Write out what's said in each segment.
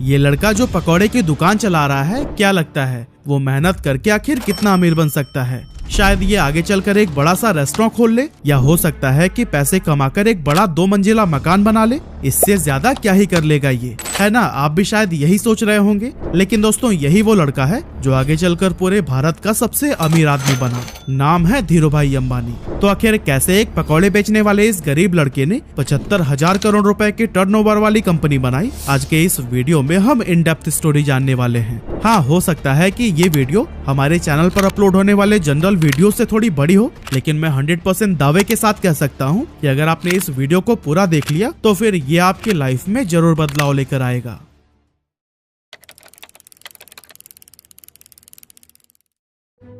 ये लड़का जो पकौड़े की दुकान चला रहा है, क्या लगता है वो मेहनत करके आखिर कितना अमीर बन सकता है? शायद ये आगे चलकर एक बड़ा सा रेस्टोरेंट खोल ले, या हो सकता है कि पैसे कमाकर एक बड़ा 2 मंजिला मकान बना ले। इससे ज्यादा क्या ही कर लेगा ये, है ना? आप भी शायद यही सोच रहे होंगे। लेकिन दोस्तों, यही वो लड़का है जो आगे चलकर पूरे भारत का सबसे अमीर आदमी बना। नाम है धीरूभाई अंबानी। तो आखिर कैसे एक पकौड़े बेचने वाले इस गरीब लड़के ने 75,000 करोड़ रुपए की टर्नओवर वाली कंपनी बनाई? आज के इस वीडियो में हम इन डेप्थ स्टोरी जानने वाले हैं। हाँ, हो सकता है कि ये वीडियो हमारे चैनल पर अपलोड होने वाले जनरल वीडियो से थोड़ी बड़ी हो, लेकिन मैं 100% दावे के साथ कह सकता हूँ कि अगर आपने इस वीडियो को पूरा देख लिया तो फिर ये आपकी लाइफ में जरूर बदलाव लेकर आएगा।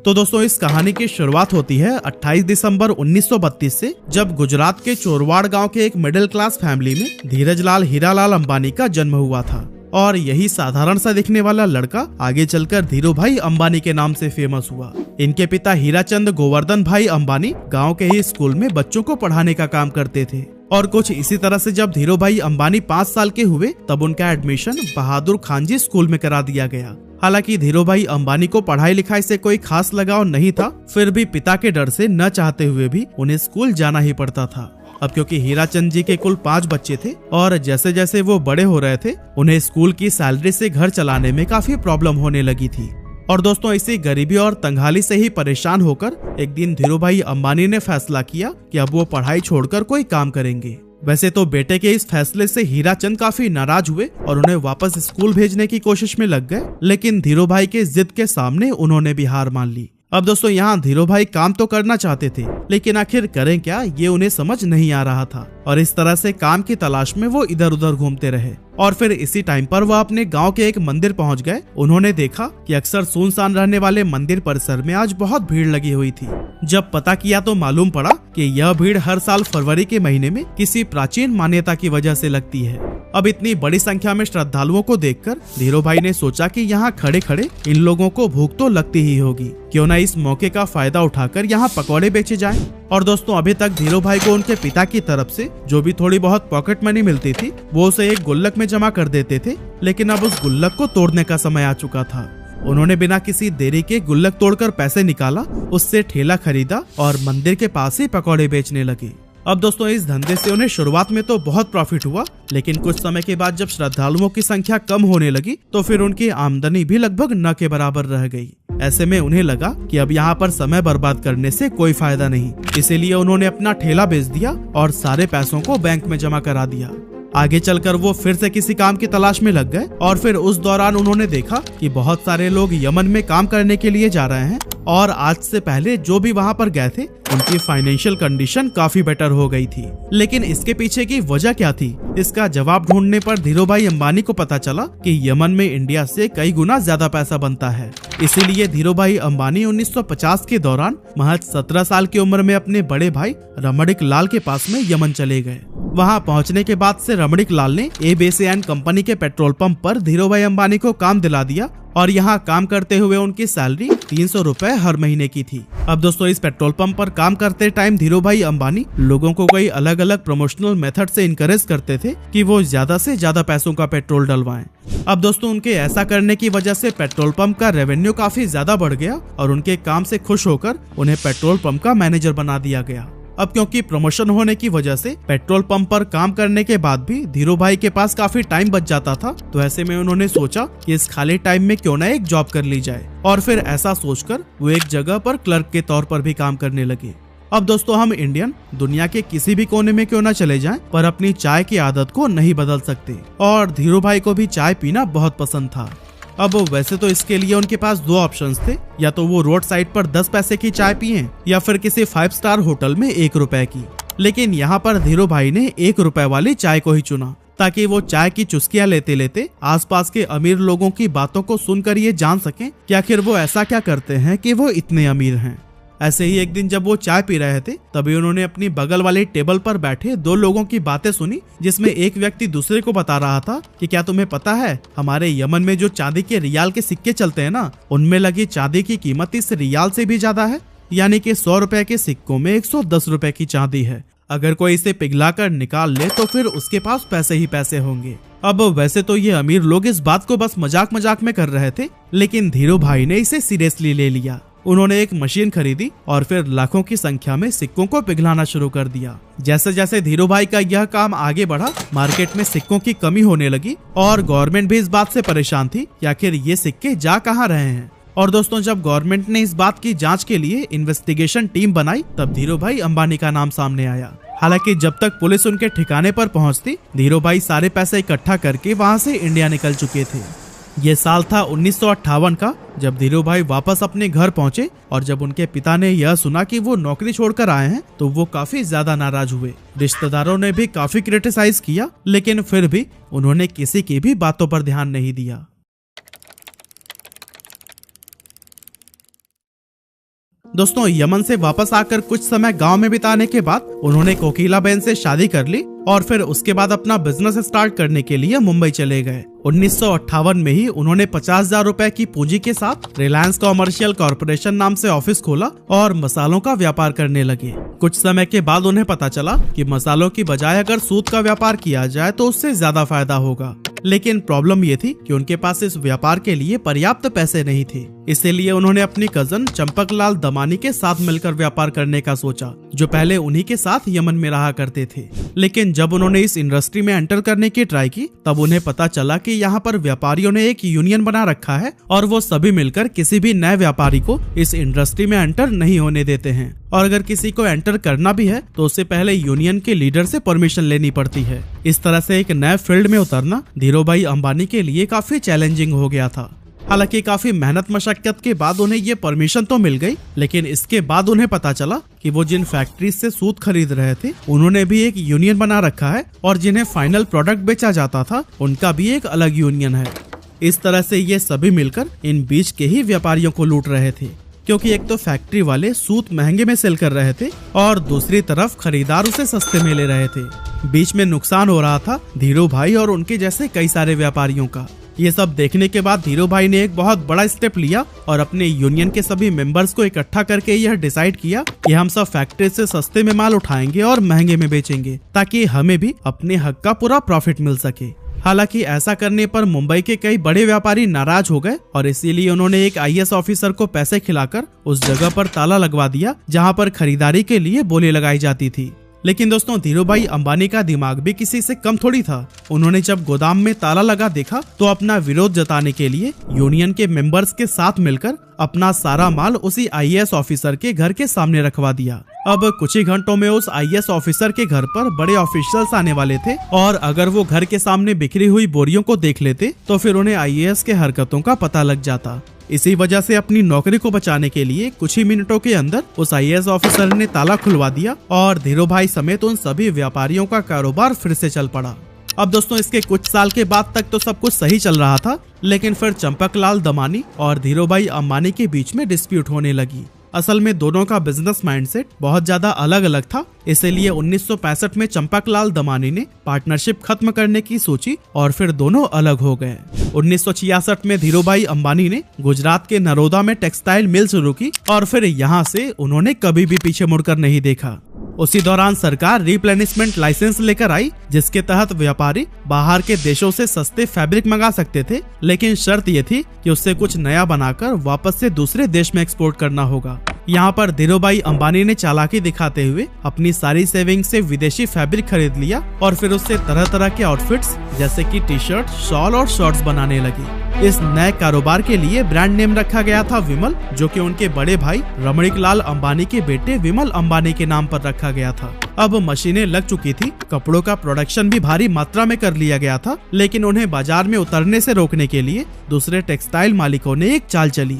तो दोस्तों, इस कहानी की शुरुआत होती है 28 दिसंबर 1932 से, जब गुजरात के चोरवाड़ गांव के एक मिडिल क्लास फैमिली में धीरजलाल हीरालाल अंबानी का जन्म हुआ था। और यही साधारण सा दिखने वाला लड़का आगे चलकर धीरूभाई अंबानी के नाम से फेमस हुआ। इनके पिता हीराचंद गोवर्धन भाई अंबानी गांव के ही स्कूल में बच्चों को पढ़ाने का काम करते थे। और कुछ इसी तरह से जब धीरूभाई अंबानी 5 साल के हुए, तब उनका एडमिशन बहादुर खानजी स्कूल में करा दिया गया। हालांकि धीरूभाई अंबानी को पढ़ाई लिखाई से कोई खास लगाव नहीं था, फिर भी पिता के डर से न चाहते हुए भी उन्हें स्कूल जाना ही पड़ता था। अब क्योंकि हीराचंद जी के कुल 5 बच्चे थे और जैसे जैसे वो बड़े हो रहे थे, उन्हें स्कूल की सैलरी से घर चलाने में काफी प्रॉब्लम होने लगी थी। और दोस्तों, इसी गरीबी और तंगहाली से ही परेशान होकर एक दिन धीरूभाई अंबानी ने फैसला किया कि अब वो पढ़ाई छोड़कर कोई काम करेंगे। वैसे तो बेटे के इस फैसले से हीराचंद काफी नाराज हुए और उन्हें वापस स्कूल भेजने की कोशिश में लग गए, लेकिन धीरूभाई के जिद के सामने उन्होंने भी हार मान ली। अब दोस्तों, यहाँ धीरूभाई काम तो करना चाहते थे, लेकिन आखिर करें क्या, ये उन्हें समझ नहीं आ रहा था। और इस तरह से काम की तलाश में वो इधर उधर घूमते रहे। और फिर इसी टाइम पर वह अपने गांव के एक मंदिर पहुंच गए। उन्होंने देखा कि अक्सर सुनसान रहने वाले मंदिर परिसर में आज बहुत भीड़ लगी हुई थी। जब पता किया तो मालूम पड़ा कि यह भीड़ हर साल फरवरी के महीने में किसी प्राचीन मान्यता की वजह से लगती है। अब इतनी बड़ी संख्या में श्रद्धालुओं को देखकर धीरूभाई ने सोचा कि यहाँ खड़े खड़े इन लोगों को भूख तो लगती ही होगी, क्यों न इस मौके का फायदा उठाकर यहाँ पकौड़े बेचे जाएं। और दोस्तों, अभी तक धीरूभाई को उनके पिता की तरफ से जो भी थोड़ी बहुत पॉकेट मनी मिलती थी, वो उसे एक गुल्लक में जमा कर देते थे। लेकिन अब उस गुल्लक को तोड़ने का समय आ चुका था। उन्होंने बिना किसी देरी के गुल्लक तोड़कर पैसे निकाला, उससे ठेला खरीदा और मंदिर के पास ही पकौड़े बेचने लगे। अब दोस्तों, इस धंधे से उन्हें शुरुआत में तो बहुत प्रॉफिट हुआ, लेकिन कुछ समय के बाद जब श्रद्धालुओं की संख्या कम होने लगी तो फिर उनकी आमदनी भी लगभग न के बराबर रह गई। ऐसे में उन्हें लगा कि अब यहाँ पर समय बर्बाद करने से कोई फायदा नहीं, इसीलिए उन्होंने अपना ठेला बेच दिया और सारे पैसों को बैंक में जमा करा दिया। आगे चलकर वो फिर से किसी काम की तलाश में लग गए और फिर उस दौरान उन्होंने देखा कि बहुत सारे लोग यमन में काम करने के लिए जा रहे हैं और आज से पहले जो भी वहाँ पर गए थे उनकी फाइनेंशियल कंडीशन काफी बेटर हो गई थी। लेकिन इसके पीछे की वजह क्या थी, इसका जवाब ढूंढने पर धीरूभाई अंबानी को पता चला कि यमन में इंडिया से कई गुना ज्यादा पैसा बनता है। इसीलिए धीरूभाई अंबानी 1950 के दौरान महज 17 साल की उम्र में अपने बड़े भाई रमणिक लाल के पास में यमन चले गए। वहां पहुंचने के बाद से रमणिक लाल ने एबीसी कंपनी के पेट्रोल पंप पर धीरूभाई अंबानी को काम दिला दिया और यहाँ काम करते हुए उनकी सैलरी 300 रुपए हर महीने की थी। अब दोस्तों, इस पेट्रोल पंप पर काम करते टाइम धीरूभाई अंबानी लोगों को कई अलग अलग प्रमोशनल मेथड से इनकरेज करते थे कि वो ज्यादा से ज्यादा पैसों का पेट्रोल डलवाएं। अब दोस्तों, उनके ऐसा करने की वजह से पेट्रोल पंप का रेवेन्यू काफी ज्यादा बढ़ गया और उनके काम से खुश होकर उन्हें पेट्रोल पंप का मैनेजर बना दिया गया। अब क्योंकि प्रमोशन होने की वजह से पेट्रोल पंप पर काम करने के बाद भी धीरूभाई के पास काफी टाइम बच जाता था, तो ऐसे में उन्होंने सोचा कि इस खाली टाइम में क्यों ना एक जॉब कर ली जाए। और फिर ऐसा सोचकर वो एक जगह पर क्लर्क के तौर पर भी काम करने लगे। अब दोस्तों, हम इंडियन दुनिया के किसी भी कोने में क्यों ना चले जाएं, पर अपनी चाय की आदत को नहीं बदल सकते। और धीरूभाई को भी चाय पीना बहुत पसंद था। अब वैसे तो इसके लिए उनके पास 2 ऑप्शंस थे, या तो वो रोड साइड पर 10 पैसे की चाय पिए या फिर किसी 5 स्टार होटल में 1 रुपए की। लेकिन यहाँ पर धीरूभाई ने 1 रुपए वाली चाय को ही चुना, ताकि वो चाय की चुस्कियां लेते लेते आसपास के अमीर लोगों की बातों को सुनकर ये जान सकें कि आखिर वो ऐसा क्या करते हैं कि वो इतने अमीर हैं। ऐसे ही एक दिन जब वो चाय पी रहे थे, तभी उन्होंने अपनी बगल वाली टेबल पर बैठे 2 लोगों की बातें सुनी, जिसमें एक व्यक्ति दूसरे को बता रहा था कि क्या तुम्हें पता है, हमारे यमन में जो चांदी के रियाल के सिक्के चलते हैं ना, उनमें लगी चांदी की कीमत इस रियाल से भी ज्यादा है। यानी कि 100 रुपए के सिक्कों में 110 रुपए की चांदी है। अगर कोई इसे पिघला कर निकाल ले तो फिर उसके पास पैसे ही पैसे होंगे। अब वैसे तो ये अमीर लोग इस बात को बस मजाक मजाक में कर रहे थे, लेकिन धीरू भाई ने इसे सीरियसली ले लिया। उन्होंने एक मशीन खरीदी और फिर लाखों की संख्या में सिक्कों को पिघलाना शुरू कर दिया। जैसे जैसे धीरू भाई का यह काम आगे बढ़ा, मार्केट में सिक्कों की कमी होने लगी और गवर्नमेंट भी इस बात से परेशान थी कि आखिर ये सिक्के जा कहाँ रहे हैं। और दोस्तों, जब गवर्नमेंट ने इस बात की जांच के लिए इन्वेस्टिगेशन टीम बनाई, तब धीरू भाई अंबानी का नाम सामने आया। हालांकि जब तक पुलिस उनके ठिकाने पर पहुंचती, धीरू भाई सारे पैसे इकट्ठा करके वहां से इंडिया निकल चुके थे। ये साल था 1958 का, जब धीरू भाई वापस अपने घर पहुंचे और जब उनके पिता ने यह सुना कि वो नौकरी छोड़कर आए हैं, तो वो काफी ज्यादा नाराज हुए। रिश्तेदारों ने भी काफी क्रिटिसाइज किया, लेकिन फिर भी उन्होंने किसी की भी बातों पर ध्यान नहीं दिया। दोस्तों, यमन से वापस आकर कुछ समय गांव में बिताने के बाद उन्होंने कोकिला बहन से शादी कर ली और फिर उसके बाद अपना बिजनेस स्टार्ट करने के लिए मुंबई चले गए। 1958 में ही उन्होंने 50,000 रुपए की पूंजी के साथ रिलायंस कॉमर्शियल कॉर्पोरेशन नाम से ऑफिस खोला और मसालों का व्यापार करने लगे। कुछ समय के बाद उन्हें पता चला कि मसालों की बजाय अगर सूत का व्यापार किया जाए तो उससे ज्यादा फायदा होगा, लेकिन प्रॉब्लम ये थी कि उनके पास इस व्यापार के लिए पर्याप्त पैसे नहीं थे। इसीलिए उन्होंने अपनी कजन चंपकलाल दमानी के साथ मिलकर व्यापार करने का सोचा, जो पहले उन्हीं के साथ यमन में रहा करते थे। लेकिन जब उन्होंने इस इंडस्ट्री में एंटर करने की ट्राई की, तब उन्हें पता चला कि यहाँ पर व्यापारियों ने एक यूनियन बना रखा है और वो सभी मिलकर किसी भी नए व्यापारी को इस इंडस्ट्री में एंटर नहीं होने देते हैं। और अगर किसी को एंटर करना भी है तो उससे पहले यूनियन के लीडर से परमिशन लेनी पड़ती है। इस तरह से एक नए फील्ड में उतरना धीरू भाई अंबानी के लिए काफी चैलेंजिंग हो गया था। हालांकि काफी मेहनत मशक्कत के बाद उन्हें ये परमिशन तो मिल गई, लेकिन इसके बाद उन्हें पता चला कि वो जिन फैक्ट्रीज से सूत खरीद रहे थे, उन्होंने भी एक यूनियन बना रखा है और जिन्हें फाइनल प्रोडक्ट बेचा जाता था, उनका भी एक अलग यूनियन है। इस तरह से ये सभी मिलकर इन बीच के ही व्यापारियों को लूट रहे थे, क्योंकि एक तो फैक्ट्री वाले सूत महंगे में सेल कर रहे थे और दूसरी तरफ खरीदार उसे सस्ते में ले रहे थे। बीच में नुकसान हो रहा था धीरू भाई और उनके जैसे कई सारे व्यापारियों का। ये सब देखने के बाद धीरू भाई ने एक बहुत बड़ा स्टेप लिया और अपने यूनियन के सभी मेंबर्स को इकट्ठा करके यह डिसाइड किया कि हम सब फैक्ट्री से सस्ते में माल उठाएंगे और महंगे में बेचेंगे, ताकि हमें भी अपने हक का पूरा प्रॉफिट मिल सके। हालांकि ऐसा करने पर मुंबई के कई बड़े व्यापारी नाराज हो गए और इसीलिए उन्होंने एक IAS ऑफिसर को पैसे खिलाकर उस जगह पर ताला लगवा दिया जहां पर खरीदारी के लिए बोली लगाई जाती थी। लेकिन दोस्तों, धीरू भाई अंबानी का दिमाग भी किसी से कम थोड़ी था। उन्होंने जब गोदाम में ताला लगा देखा तो अपना विरोध जताने के लिए यूनियन के मेंबर्स के साथ मिलकर अपना सारा माल उसी IAS ऑफिसर के घर के सामने रखवा दिया। अब कुछ ही घंटों में उस IAS ऑफिसर के घर पर बड़े ऑफिशियल्स आने वाले थे और अगर वो घर के सामने बिखरी हुई बोरियों को देख लेते तो फिर उन्हें IAS के हरकतों का पता लग जाता। इसी वजह से अपनी नौकरी को बचाने के लिए कुछ ही मिनटों के अंदर उस IAS ऑफिसर ने ताला खुलवा दिया और धीरू भाई समेत उन सभी व्यापारियों का कारोबार फिर से चल पड़ा। अब दोस्तों, इसके कुछ साल के बाद तक तो सब कुछ सही चल रहा था, लेकिन फिर चंपकलाल दमानी और धीरू भाई अंबानी के बीच में डिस्प्यूट होने लगी। असल में दोनों का बिजनेस माइंडसेट बहुत ज्यादा अलग अलग था, इसलिए 1965 में चंपकलाल दमानी ने पार्टनरशिप खत्म करने की सोची और फिर दोनों अलग हो गए। 1966 में धीरू भाई अंबानी ने गुजरात के नरोदा में टेक्सटाइल मिल शुरू की और फिर यहाँ से उन्होंने कभी भी पीछे मुड़कर नहीं देखा। उसी दौरान सरकार रिप्लेनिशमेंट लाइसेंस लेकर आई, जिसके तहत व्यापारी बाहर के देशों से सस्ते फैब्रिक मंगा सकते थे, लेकिन शर्त ये थी कि उससे कुछ नया बनाकर वापस से दूसरे देश में एक्सपोर्ट करना होगा। यहाँ पर धीरू भाई अंबानी ने चालाकी दिखाते हुए अपनी सारी सेविंग से विदेशी फैब्रिक खरीद लिया और फिर उससे तरह तरह के आउटफिट्स जैसे कि टी-शर्ट, शॉल और शॉर्ट्स बनाने लगी। इस नए कारोबार के लिए ब्रांड नेम रखा गया था विमल, जो कि उनके बड़े भाई रमणीकलाल अंबानी के बेटे विमल अंबानी के नाम पर रखा गया था। अब मशीनें लग चुकी थी, कपड़ों का प्रोडक्शन भी भारी मात्रा में कर लिया गया था, लेकिन उन्हें बाजार में उतरने से रोकने के लिए दूसरे टेक्सटाइल मालिकों ने एक चाल चली।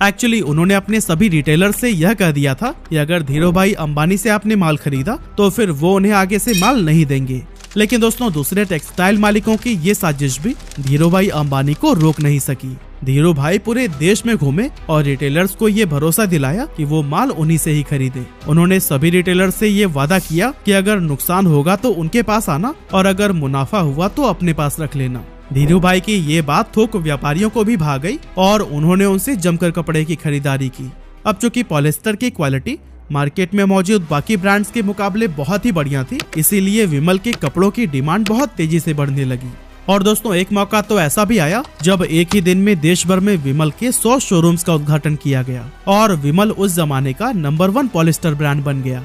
एक्चुअली उन्होंने अपने सभी रिटेलर से यह कह दिया था कि अगर धीरू भाई अंबानी से आपने माल खरीदा तो फिर वो उन्हें आगे से माल नहीं देंगे। लेकिन दोस्तों, दूसरे टेक्सटाइल मालिकों की ये साजिश भी धीरू भाई अंबानी को रोक नहीं सकी। धीरू भाई पूरे देश में घूमे और रिटेलर्स को ये भरोसा दिलाया कि वो माल उन्हीं से ही खरीदे। उन्होंने सभी रिटेलर्स से ये वादा किया कि अगर नुकसान होगा तो उनके पास आना और अगर मुनाफा हुआ तो अपने पास रख लेना। धीरू भाई की ये बात थोक व्यापारियों को भी भा गई और उन्होंने उनसे जमकर कपड़े की खरीदारी की। अब चूंकि पॉलिस्टर की क्वालिटी मार्केट में मौजूद बाकी ब्रांड्स के मुकाबले बहुत ही बढ़िया थी, इसीलिए विमल के कपड़ों की डिमांड बहुत तेजी से बढ़ने लगी। और दोस्तों एक मौका तो ऐसा भी आया जब एक ही दिन में देश भर में विमल के 100 शोरूम्स का उद्घाटन किया गया और विमल उस जमाने का नंबर 1 पॉलिस्टर ब्रांड बन गया।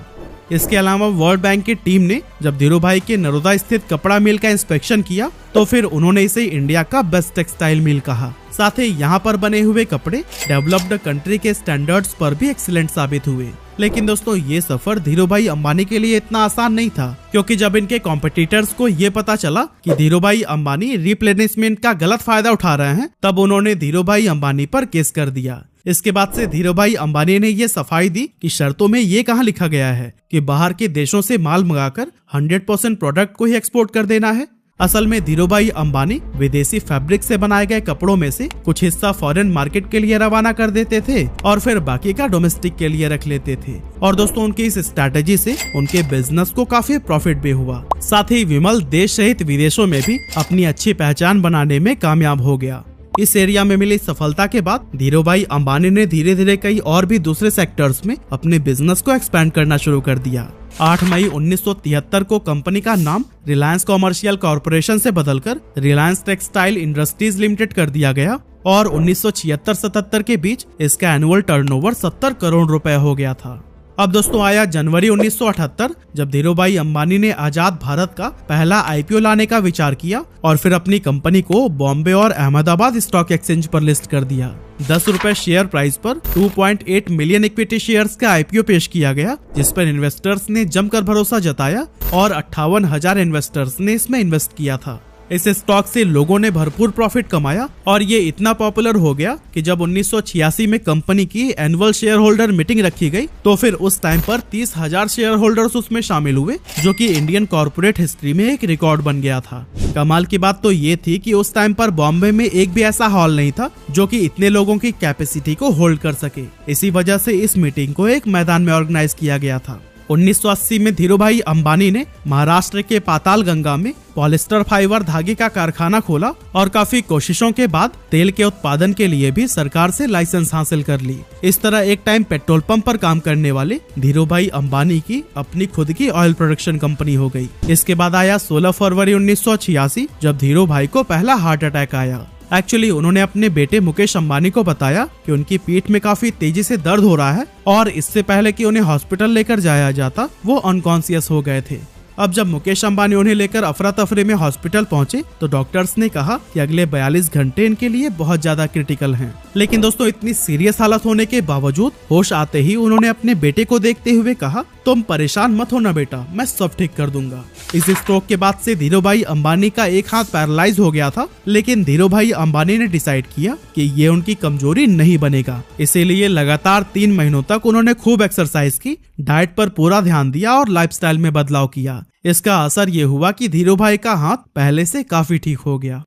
इसके अलावा वर्ल्ड बैंक की टीम ने जब धीरू भाई के नरोदा स्थित कपड़ा मिल का इंस्पेक्शन किया तो फिर उन्होंने इसे इंडिया का बेस्ट टेक्सटाइल मिल कहा। साथ ही यहाँ पर बने हुए कपड़े डेवलप्ड कंट्री के स्टैंडर्ड्स पर भी एक्सीलेंट साबित हुए। लेकिन दोस्तों ये सफर धीरू भाई अंबानी के लिए इतना आसान नहीं था, क्योंकि जब इनके कॉम्पिटिटर्स को ये पता चला कि धीरू भाई अंबानी रिप्लेनिशमेंट का गलत फायदा उठा रहे हैं, तब उन्होंने धीरू भाई अंबानी पर केस कर दिया। इसके बाद से धीरू भाई अंबानी ने ये सफाई दी कि शर्तों में ये कहाँ लिखा गया है कि बाहर के देशों से माल मंगाकर 100% प्रोडक्ट को ही एक्सपोर्ट कर देना है। असल में धीरू भाई अंबानी विदेशी फैब्रिक से बनाए गए कपड़ों में से कुछ हिस्सा फॉरेन मार्केट के लिए रवाना कर देते थे और फिर बाकी का डोमेस्टिक के लिए रख लेते थे। और दोस्तों उनकी इस स्ट्रैटेजी से उनके बिजनेस को काफी प्रॉफिट भी हुआ। साथ ही विमल देश सहित विदेशों में भी अपनी अच्छी पहचान बनाने में कामयाब हो गया। इस एरिया में मिली सफलता के बाद धीरू भाई अंबानी ने धीरे धीरे कई और भी दूसरे सेक्टर्स में अपने बिजनेस को एक्सपेंड करना शुरू कर दिया। 8 मई 1973 को कंपनी का नाम रिलायंस कॉमर्शियल कॉरपोरेशन से बदलकर रिलायंस टेक्सटाइल इंडस्ट्रीज लिमिटेड कर दिया गया और 1976-77 के बीच इसका एनुअल टर्नओवर 70 करोड़ रुपए हो गया था। अब दोस्तों आया जनवरी 1978, जब धीरू भाई अंबानी ने आजाद भारत का पहला आईपीओ लाने का विचार किया और फिर अपनी कंपनी को बॉम्बे और अहमदाबाद स्टॉक एक्सचेंज पर लिस्ट कर दिया। 10 रुपए शेयर प्राइस पर 2.8 मिलियन इक्विटी शेयर्स का आईपीओ पेश किया गया, जिस पर इन्वेस्टर्स ने जमकर भरोसा जताया और 58,000 इन्वेस्टर्स ने इसमें इन्वेस्ट किया था। इस स्टॉक से लोगों ने भरपूर प्रॉफिट कमाया और ये इतना पॉपुलर हो गया कि जब 1986 में कंपनी की एनुअल शेयर होल्डर मीटिंग रखी गई तो फिर उस टाइम पर 30,000 शेयर होल्डर्स उसमें शामिल हुए, जो कि इंडियन कॉर्पोरेट हिस्ट्री में एक रिकॉर्ड बन गया था। कमाल की बात तो ये थी कि उस टाइम पर बॉम्बे में एक भी ऐसा हॉल नहीं था जो कि इतने लोगों की कैपेसिटी को होल्ड कर सके। इसी वजह से इस मीटिंग को एक मैदान में ऑर्गेनाइज किया गया था। 1980 में धीरू भाई अंबानी ने महाराष्ट्र के पाताल गंगा में पॉलिस्टर फाइबर धागे का कारखाना खोला और काफी कोशिशों के बाद तेल के उत्पादन के लिए भी सरकार से लाइसेंस हासिल कर ली। इस तरह एक टाइम पेट्रोल पंप पर काम करने वाले धीरू भाई अंबानी की अपनी खुद की ऑयल प्रोडक्शन कंपनी हो गई। इसके बाद आया 16 फरवरी 1986, जब धीरू भाई को पहला हार्ट अटैक आया। एक्चुअली उन्होंने अपने बेटे मुकेश अंबानी को बताया कि उनकी पीठ में काफी तेजी से दर्द हो रहा है और इससे पहले कि उन्हें हॉस्पिटल लेकर जाया जाता वो अनकॉन्शियस हो गए थे। अब जब मुकेश अंबानी उन्हें लेकर अफरा तफरी में हॉस्पिटल पहुंचे तो डॉक्टर्स ने कहा कि अगले 42 घंटे इनके लिए बहुत ज्यादा क्रिटिकल हैं। लेकिन दोस्तों इतनी सीरियस हालत होने के बावजूद होश आते ही उन्होंने अपने बेटे को देखते हुए कहा, तुम परेशान मत होना बेटा, मैं सब ठीक कर दूंगा। इस स्ट्रोक के बाद से धीरू भाई अंबानी का एक हाथ पैरालाइज हो गया था, लेकिन धीरू भाई अंबानी ने डिसाइड किया कि ये उनकी कमजोरी नहीं बनेगा। इसीलिए लगातार 3 महीनों तक उन्होंने खूब एक्सरसाइज की, डाइट पर पूरा ध्यान दिया और लाइफस्टाइल में बदलाव किया। इसका असर ये हुआ कि धीरू भाई का हाथ पहले से काफी ठीक हो गया।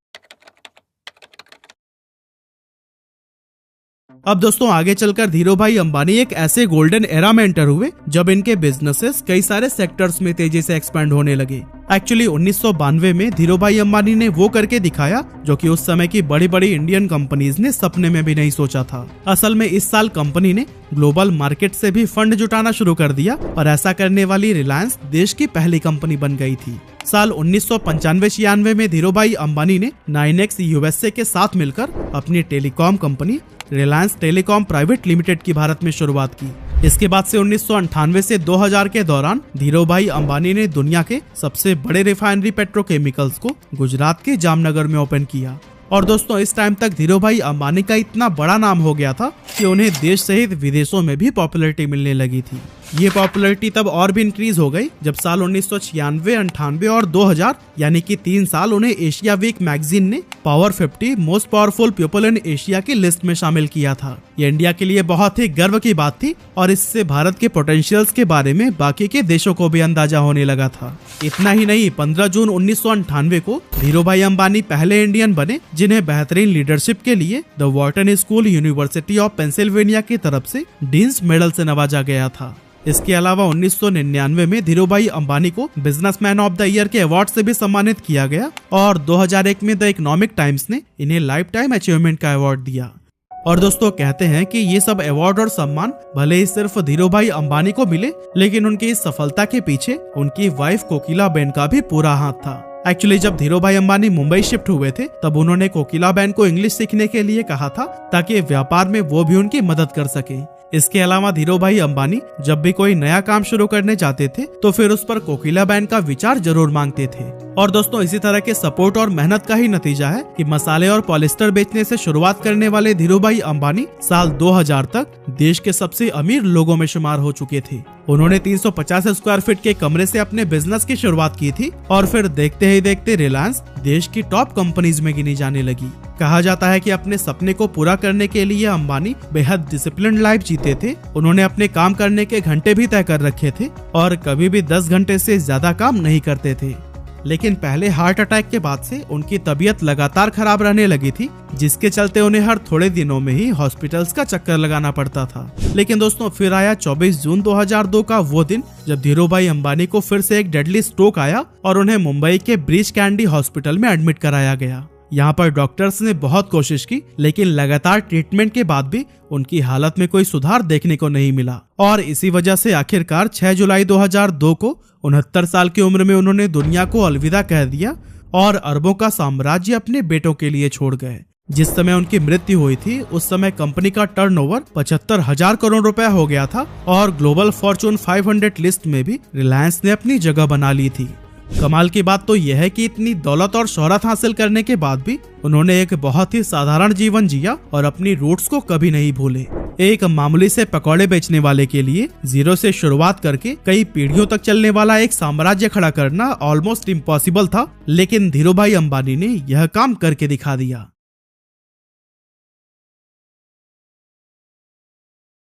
अब दोस्तों आगे चलकर धीरू भाई अंबानी एक ऐसे गोल्डन एरा में एंटर हुए जब इनके बिजनेसेस कई सारे सेक्टर्स में तेजी से एक्सपेंड होने लगे। एक्चुअली 1992 में धीरू भाई अंबानी ने वो करके दिखाया जो कि उस समय की बड़ी बड़ी इंडियन कंपनीज ने सपने में भी नहीं सोचा था। असल में इस साल कंपनी ने ग्लोबल मार्केट से भी फंड जुटाना शुरू कर दिया और ऐसा करने वाली रिलायंस देश की पहली कंपनी बन गई थी। साल 1995-96 में धीरू भाई अंबानी ने 9X USA के साथ मिलकर अपनी telecom company Reliance telecom private limited की भारत में शुरुआत की। इसके बाद से 1998 से 2000 के दौरान धीरू भाई अंबानी ने दुनिया के सबसे बड़े रिफाइनरी पेट्रोकेमिकल्स को गुजरात के जामनगर में ओपन किया। और दोस्तों इस टाइम तक धीरू भाई अंबानी का इतना बड़ा नाम हो गया था कि उन्हें देश सहित विदेशों में भी पॉपुलैरिटी मिलने लगी थी। ये पॉपुलैरिटी तब और भी इंक्रीज हो गई जब साल 1996, 98 और 2000 यानी कि 3 साल उन्हें एशिया वीक मैगजीन ने power 50 most powerful people in Asia की लिस्ट में शामिल किया था। ये इंडिया के लिए बहुत ही गर्व की बात थी और इससे भारत के पोटेंशियल्स के बारे में बाकी के देशों को भी अंदाजा होने लगा था। इतना ही नहीं, 15 जून 1998 को धीरू भाई अंबानी पहले इंडियन बने जिन्हें बेहतरीन लीडरशिप के लिए the Wharton school university of Pennsylvania की तरफ से डीन्स मेडल से नवाजा गया था। इसके अलावा 1999 में धीरू भाई अंबानी को बिजनेसमैन ऑफ द ईयर के अवार्ड से भी सम्मानित किया गया और 2001 में द इकोनॉमिक टाइम्स ने इन्हें लाइफ टाइम अचीवमेंट का अवार्ड दिया। और दोस्तों कहते हैं कि ये सब अवार्ड और सम्मान भले ही सिर्फ धीरू भाई अंबानी को मिले, लेकिन उनकी इस सफलता के पीछे उनकी वाइफ कोकिला बेन का भी पूरा हाथ था। एक्चुअली जब धीरूभाई अंबानी मुंबई शिफ्ट हुए थे तब उन्होंने कोकिलाबेन को इंग्लिश सीखने के लिए कहा था ताकि व्यापार में वो भी उनकी मदद कर सके। इसके अलावा धीरूभाई अंबानी जब भी कोई नया काम शुरू करने जाते थे तो फिर उस पर कोकिलाबेन का विचार जरूर मांगते थे। और दोस्तों इसी तरह के सपोर्ट और मेहनत का ही नतीजा है कि मसाले और पॉलिस्टर बेचने से शुरुआत करने वाले धीरूभाई अंबानी साल 2000 तक देश के सबसे अमीर लोगों में शुमार हो चुके थे। उन्होंने 350 स्क्वायर फीट के कमरे से अपने बिजनेस की शुरुआत की थी और फिर देखते ही देखते रिलायंस देश की टॉप कंपनीज में गिनी जाने लगी। कहा जाता है कि अपने सपने को पूरा करने के लिए अंबानी बेहद डिसिप्लिन्ड लाइफ जीते थे। उन्होंने अपने काम करने के घंटे भी तय कर रखे थे और कभी भी 10 घंटे से ज्यादा काम नहीं करते थे। लेकिन पहले हार्ट अटैक के बाद से उनकी तबीयत लगातार खराब रहने लगी थी, जिसके चलते उन्हें हर थोड़े दिनों में ही हॉस्पिटल्स का चक्कर लगाना पड़ता था। लेकिन दोस्तों फिर आया 24 जून 2002 का वो दिन जब धीरूभाई अंबानी को फिर से एक डेडली स्ट्रोक आया और उन्हें मुंबई के ब्रीच कैंडी हॉस्पिटल में एडमिट कराया गया। यहाँ पर डॉक्टर्स ने बहुत कोशिश की लेकिन लगातार ट्रीटमेंट के बाद भी उनकी हालत में कोई सुधार देखने को नहीं मिला और इसी वजह से आखिरकार 6 जुलाई 2002 को 69 साल की उम्र में उन्होंने दुनिया को अलविदा कह दिया और अरबों का साम्राज्य अपने बेटों के लिए छोड़ गए। जिस समय उनकी मृत्यु हुई थी उस समय कंपनी का टर्नओवर 75,000 करोड़ रुपया हो गया था और ग्लोबल फॉर्चून 500 लिस्ट में भी रिलायंस ने अपनी जगह बना ली थी। कमाल की बात तो यह है कि इतनी दौलत और शोहरत हासिल करने के बाद भी उन्होंने एक बहुत ही साधारण जीवन जिया और अपनी रूट्स को कभी नहीं भूले। एक मामूली से पकौड़े बेचने वाले के लिए जीरो से शुरुआत करके कई पीढ़ियों तक चलने वाला एक साम्राज्य खड़ा करना ऑलमोस्ट इम्पॉसिबल था, लेकिन धीरूभाई अंबानी ने यह काम करके दिखा दिया।